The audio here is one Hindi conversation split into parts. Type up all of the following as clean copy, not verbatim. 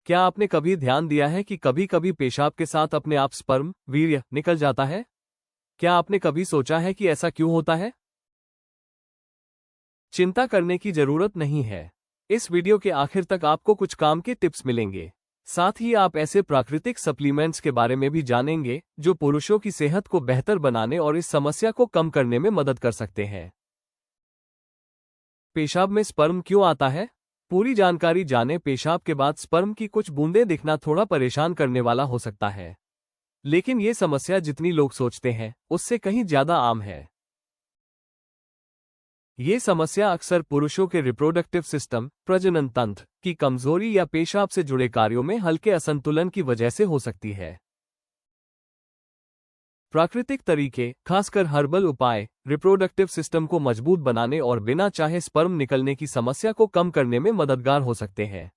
क्या आपने कभी ध्यान दिया है कि कभी कभी पेशाब के साथ अपने आप स्पर्म, वीर्य निकल जाता है? क्या आपने कभी सोचा है कि ऐसा क्यों होता है? चिंता करने की जरूरत नहीं है। इस वीडियो के आखिर तक आपको कुछ काम के टिप्स मिलेंगे। साथ ही आप ऐसे प्राकृतिक सप्लीमेंट्स के बारे में भी जानेंगे जो पुरुषों की सेहत को बेहतर बनाने और इस समस्या को कम करने में मदद कर सकते हैं। पेशाब में स्पर्म क्यों आता है? पूरी जानकारी जाने। पेशाब के बाद स्पर्म की कुछ बूंदें दिखना थोड़ा परेशान करने वाला हो सकता है, लेकिन ये समस्या जितनी लोग सोचते हैं उससे कहीं ज्यादा आम है। ये समस्या अक्सर पुरुषों के रिप्रोडक्टिव सिस्टम, प्रजनन तंत्र की कमजोरी या पेशाब से जुड़े कार्यों में हल्के असंतुलन की वजह से हो सकती है। प्राकृतिक तरीके, खासकर हर्बल उपाय, रिप्रोडक्टिव सिस्टम को मजबूत बनाने और बिना चाहे स्पर्म निकलने की समस्या को कम करने में मददगार हो सकते हैं।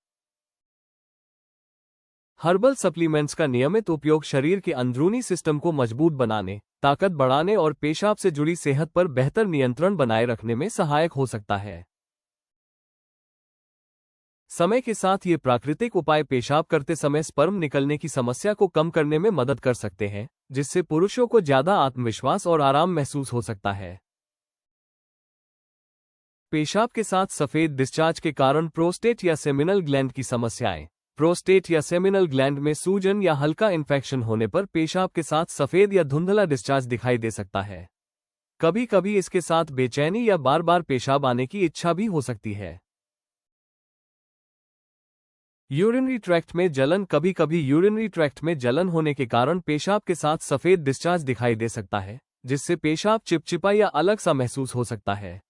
हर्बल सप्लीमेंट्स का नियमित उपयोग शरीर के अंदरूनी सिस्टम को मजबूत बनाने, ताकत बढ़ाने और पेशाब से जुड़ी सेहत पर बेहतर नियंत्रण बनाए रखने में सहायक हो सकता है। समय के साथ ये प्राकृतिक उपाय पेशाब करते समय स्पर्म निकलने की समस्या को कम करने में मदद कर सकते हैं, जिससे पुरुषों को ज्यादा आत्मविश्वास और आराम महसूस हो सकता है। पेशाब के साथ सफेद डिस्चार्ज के कारण प्रोस्टेट या सेमिनल ग्लैंड की समस्याएं। प्रोस्टेट या सेमिनल ग्लैंड में सूजन या हल्का इन्फेक्शन होने पर पेशाब के साथ सफेद या धुंधला डिस्चार्ज दिखाई दे सकता है। कभी कभी इसके साथ बेचैनी या बार बार पेशाब आने की इच्छा भी हो सकती है। यूरिनरी ट्रैक्ट में जलन। कभी कभी यूरिनरी ट्रैक्ट में जलन होने के कारण पेशाब के साथ सफेद डिस्चार्ज दिखाई दे सकता है, जिससे पेशाब चिपचिपा या अलग सा महसूस हो सकता है।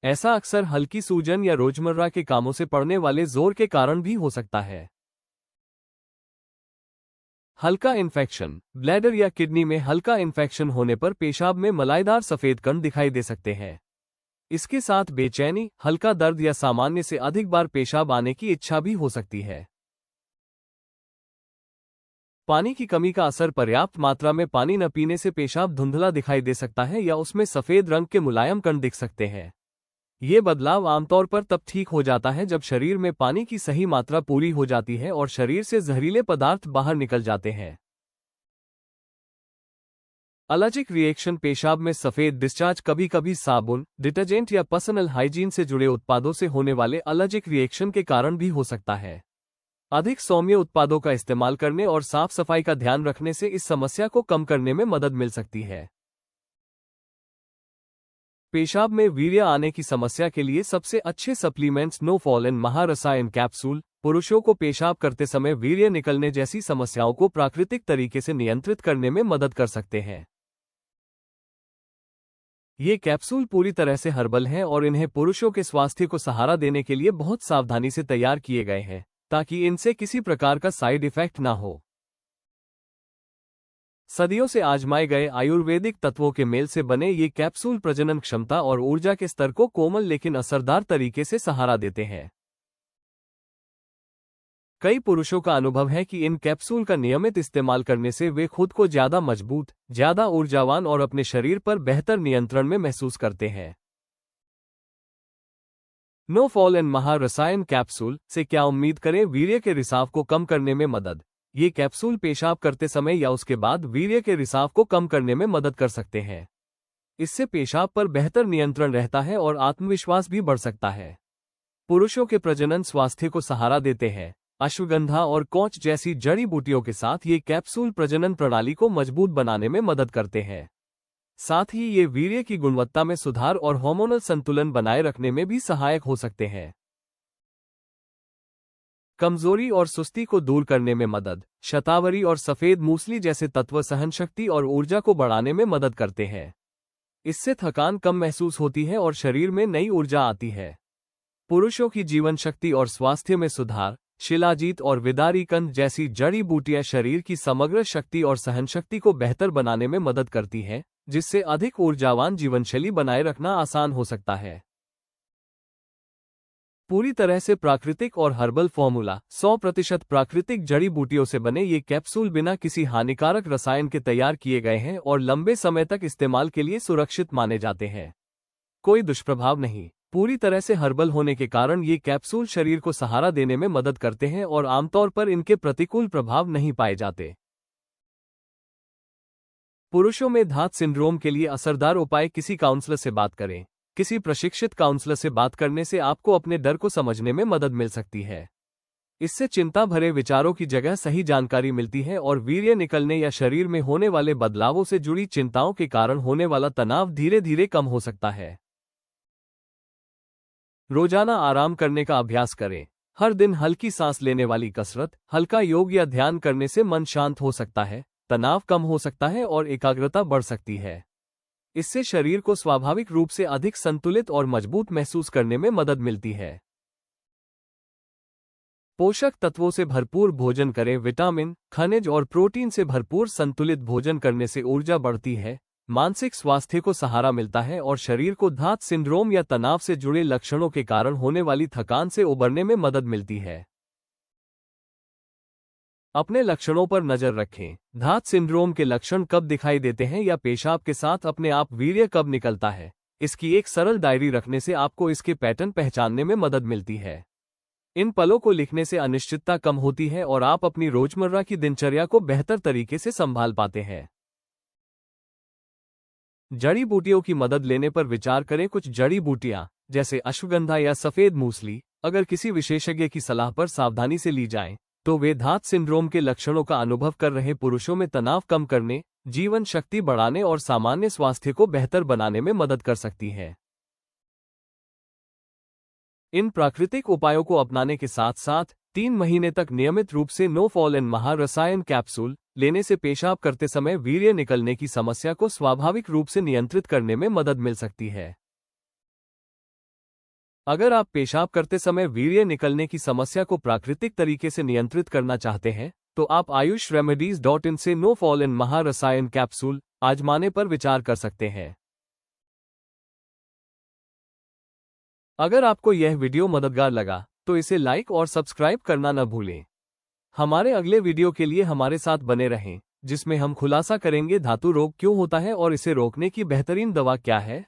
ऐसा अक्सर हल्की सूजन या रोजमर्रा के कामों से पड़ने वाले जोर के कारण भी हो सकता है। हल्का इन्फेक्शन। ब्लैडर या किडनी में हल्का इन्फेक्शन होने पर पेशाब में मलाईदार सफेद कण दिखाई दे सकते हैं। इसके साथ बेचैनी, हल्का दर्द या सामान्य से अधिक बार पेशाब आने की इच्छा भी हो सकती है। पानी की कमी का असर। पर्याप्त मात्रा में पानी न पीने से पेशाब धुंधला दिखाई दे सकता है या उसमें सफेद रंग के मुलायम कण दिख सकते हैं। ये बदलाव आमतौर पर तब ठीक हो जाता है जब शरीर में पानी की सही मात्रा पूरी हो जाती है और शरीर से जहरीले पदार्थ बाहर निकल जाते हैं। Allergic reaction. पेशाब में सफेद डिस्चार्ज कभी कभी साबुन, डिटर्जेंट या पर्सनल हाइजीन से जुड़े उत्पादों से होने वाले एलर्जिक रिएक्शन के कारण भी हो सकता है। अधिक सौम्य उत्पादों का इस्तेमाल करने और साफ सफाई का ध्यान रखने से इस समस्या को कम करने में मदद मिल सकती है। पेशाब में वीर्य आने की समस्या के लिए सबसे अच्छे सप्लीमेंट्स। नो फॉलन महारसायन कैप्सूल पुरुषों को पेशाब करते समय वीर्य निकलने जैसी समस्याओं को प्राकृतिक तरीके से नियंत्रित करने में मदद कर सकते हैं। ये कैप्सूल पूरी तरह से हर्बल हैं और इन्हें पुरुषों के स्वास्थ्य को सहारा देने के लिए बहुत सावधानी से तैयार किए गए हैं, ताकि इनसे किसी प्रकार का साइड इफेक्ट ना हो। सदियों से आजमाए गए आयुर्वेदिक तत्वों के मेल से बने ये कैप्सूल प्रजनन क्षमता और ऊर्जा के स्तर को कोमल लेकिन असरदार तरीके से सहारा देते हैं। कई पुरुषों का अनुभव है कि इन कैप्सूल का नियमित इस्तेमाल करने से वे खुद को ज्यादा मजबूत, ज्यादा ऊर्जावान और अपने शरीर पर बेहतर नियंत्रण में महसूस करते हैं। नो फॉलन महारसायन कैप्सूल से क्या उम्मीद करें? वीर्य के रिसाव को कम करने में मदद। ये कैप्सूल पेशाब करते समय या उसके बाद वीर्य के रिसाव को कम करने में मदद कर सकते हैं। इससे पेशाब पर बेहतर नियंत्रण रहता है और आत्मविश्वास भी बढ़ सकता है। पुरुषों के प्रजनन स्वास्थ्य को सहारा देते हैं। अश्वगंधा और कौच जैसी जड़ी बूटियों के साथ ये कैप्सूल प्रजनन प्रणाली को मजबूत बनाने में मदद करते हैं। साथ ही ये वीर्य की गुणवत्ता में सुधार और हार्मोनल संतुलन बनाए रखने में भी सहायक हो सकते हैं। कमजोरी और सुस्ती को दूर करने में मदद। शतावरी और सफेद मूसली जैसे तत्व सहनशक्ति और ऊर्जा को बढ़ाने में मदद करते हैं। इससे थकान कम महसूस होती है और शरीर में नई ऊर्जा आती है। पुरुषों की जीवन शक्ति और स्वास्थ्य में सुधार। शिलाजीत और विदारी कंद जैसी जड़ी बूटियां शरीर की समग्र शक्ति और सहनशक्ति को बेहतर बनाने में मदद करती हैं, जिससे अधिक ऊर्जावान जीवनशैली बनाए रखना आसान हो सकता है। पूरी तरह से प्राकृतिक और हर्बल फॉर्मूला। 100% प्राकृतिक जड़ी बूटियों से बने ये कैप्सूल बिना किसी हानिकारक रसायन के तैयार किए गए हैं और लंबे समय तक इस्तेमाल के लिए सुरक्षित माने जाते हैं। कोई दुष्प्रभाव नहीं। पूरी तरह से हर्बल होने के कारण ये कैप्सूल शरीर को सहारा देने में मदद करते हैं और आमतौर पर इनके प्रतिकूल प्रभाव नहीं पाए जाते। पुरुषों में धात सिंड्रोम के लिए असरदार उपाय। किसी काउंसलर से बात करें। किसी प्रशिक्षित काउंसलर से बात करने से आपको अपने डर को समझने में मदद मिल सकती है। इससे चिंता भरे विचारों की जगह सही जानकारी मिलती है और वीर्य निकलने या शरीर में होने वाले बदलावों से जुड़ी चिंताओं के कारण होने वाला तनाव धीरे धीरे कम हो सकता है। रोजाना आराम करने का अभ्यास करें। हर दिन हल्की सांस लेने वाली कसरत, हल्का योग या ध्यान करने से मन शांत हो सकता है, तनाव कम हो सकता है और एकाग्रता बढ़ सकती है। इससे शरीर को स्वाभाविक रूप से अधिक संतुलित और मजबूत महसूस करने में मदद मिलती है। पोषक तत्वों से भरपूर भोजन करें। विटामिन, खनिज और प्रोटीन से भरपूर संतुलित भोजन करने से ऊर्जा बढ़ती है, मानसिक स्वास्थ्य को सहारा मिलता है और शरीर को धात सिंड्रोम या तनाव से जुड़े लक्षणों के कारण होने वाली थकान से उबरने में मदद मिलती है। अपने लक्षणों पर नजर रखें। धात सिंड्रोम के लक्षण कब दिखाई देते हैं या पेशाब के साथ अपने आप वीर्य कब निकलता है, इसकी एक सरल डायरी रखने से आपको इसके पैटर्न पहचानने में मदद मिलती है। इन पलों को लिखने से अनिश्चितता कम होती है और आप अपनी रोजमर्रा की दिनचर्या को बेहतर तरीके से संभाल पाते हैं। जड़ी बूटियों की मदद लेने पर विचार करें। कुछ जड़ी बूटियां जैसे अश्वगंधा या सफेद मूसली अगर किसी विशेषज्ञ की सलाह पर सावधानी से ली जाएं, तो वे धात सिंड्रोम के लक्षणों का अनुभव कर रहे पुरुषों में तनाव कम करने, जीवन शक्ति बढ़ाने और सामान्य स्वास्थ्य को बेहतर बनाने में मदद कर सकती है। इन प्राकृतिक उपायों को अपनाने के साथ साथ 3 महीने तक नियमित रूप से नो फॉल इन महारसायन कैप्सूल लेने से पेशाब करते समय वीर्य निकलने की समस्या को स्वाभाविक रूप से नियंत्रित करने में मदद मिल सकती है। अगर आप पेशाब करते समय वीर्य निकलने की समस्या को प्राकृतिक तरीके से नियंत्रित करना चाहते हैं, तो आप ayushRemedies.in से नो फॉल इन महारसायन कैप्सूल आजमाने पर विचार कर सकते हैं। अगर आपको यह वीडियो मददगार लगा तो इसे लाइक और सब्सक्राइब करना न भूलें। हमारे अगले वीडियो के लिए हमारे साथ बने रहें, जिसमें हम खुलासा करेंगे धातु रोग क्यों होता है और इसे रोकने की बेहतरीन दवा क्या है।